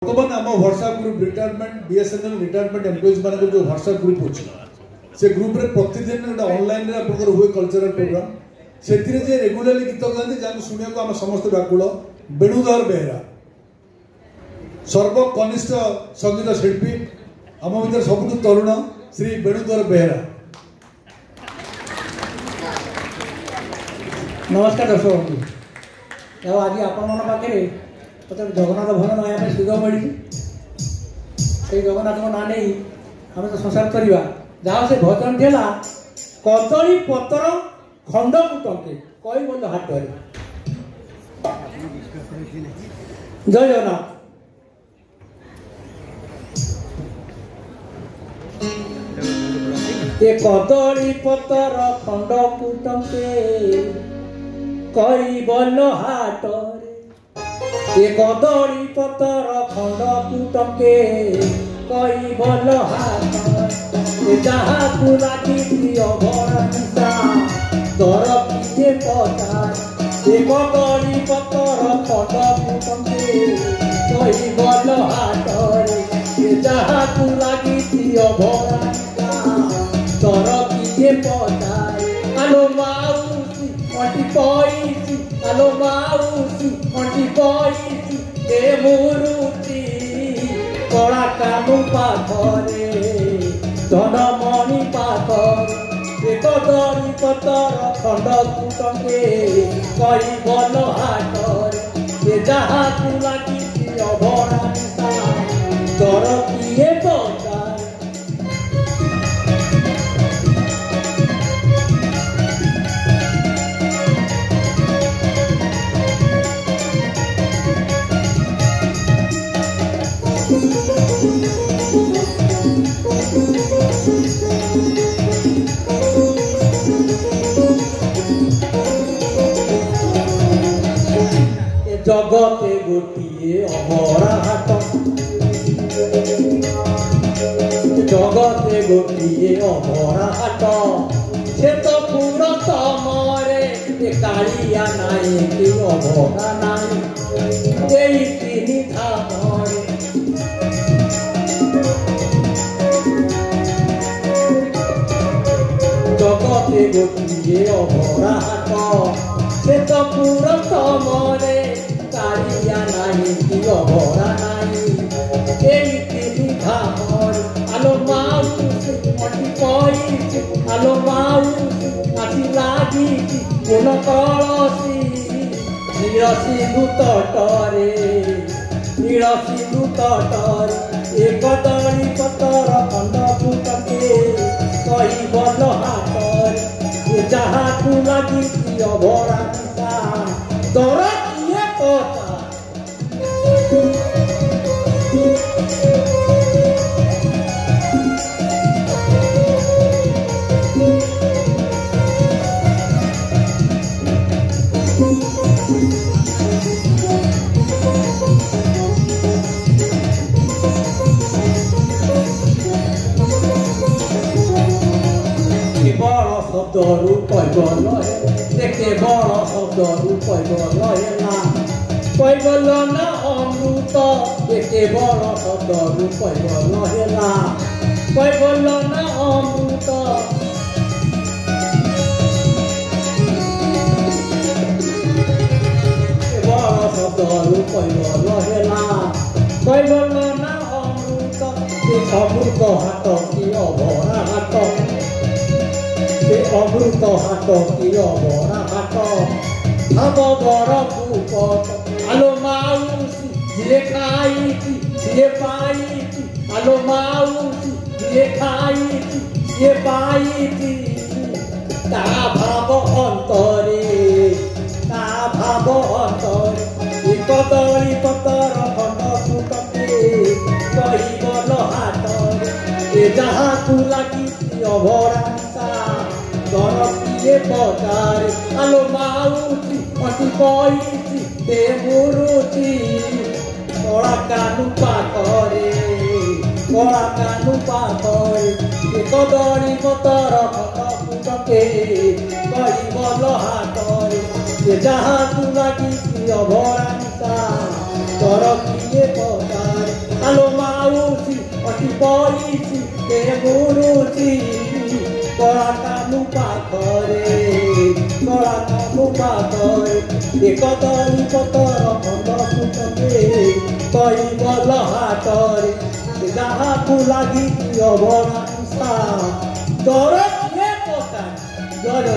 बर्तमान आम WhatsApp group retirement BSNL retirement employees मान जो व्हाट्सएप ग्रुप अच्छे से ग्रुप रे प्रतिदिन गोटे ऑनलाइन हुए कल्चरल प्रोग्राम से रेगुलाली गीत गाँति जहाँ शुणा को आम समस्त व्याकुल वेणुधर बेहरा सर्वकनिष्ठ संगीत शिल्पी आम भर सबुठ तरुण श्री वेणुधर बेहरा। नमस्कार दर्शक बंधु आज आपण मन पाखे मतलब जगन्नाथ भजन गाया सुयोग मिली से जगन्नाथ ना नहीं आम तो संसार करवा जहाँ से भजन थी कदली पतर खंड कुटके कई बोल हाट जय जगन्नाथ। ये कदली पतर खंड कुटके कई बोल हाट ये कदली पतर खंड कुटके कई बोल हाट जहाँ को लगी अभरा दर किए पचार ये कदली पतर खंड कुटके कई बोल हाट जहाँ को लगी अभरा दर किए पचार आलो माउसी मटी पैसी आलो माउसी मटी पैसी ए मुरुती कड़ा कानू पाखरे धनमणि पाखरे एक कदली पतर खंड कुटके कई बोल हाटरे जहाँ को लगी अभरा दर किए पचार जगते गोटे अमरा हाट जगते गोटे अमरा हाट से तो पूरा तमरे कालिया नाई कि अभरा नाई तीन धामरे जगते गोटे अमरा हाट से तो पूरा तमरे कालिया नाई कि अभरा नाई तीन धामरे आलो माउसी मटी पैसी आलो माउसी आसी लागी कोन कलसी नीरसिंधु तटरे ए कदली पतर खंड कुटके कई बोल हाटरे जहाँ को लगी अभरा दर किए पचार शब्द रूप देखे बड़ शब्द रूप पैबल ना अमृत देखे बड़ शब्द रूप पैबल ना अमृत बड़ शब्द रूप पैबल ना अमृत अमृत हाट कि अभरा हाट अमृत हाट कि अभरा हाट हम बर कूपट आलो माउसी जे खाई जे पाई आलो माउसी जे खाई जे पाई ता भाव अंतरे एक कदली पतर खंड कुटके कई बोल हाटरे जहाँ को लगी अभरा दर किए पचार आलो माउसी मटी पैसी दे मुरुती कड़ा कानू पाखरे कदली पतर खंड कुटके कई बोल हाटरे जहाँ को लगी अभरा डर किए पतारे आलो माउसी अति पईसी के गुरुची कला कानू पाखरे कला कानू पाखरे एक तरी पतर खंड फुटके कई गल हाटरे जहाँ को लगी अभरा डर किए पतारे डर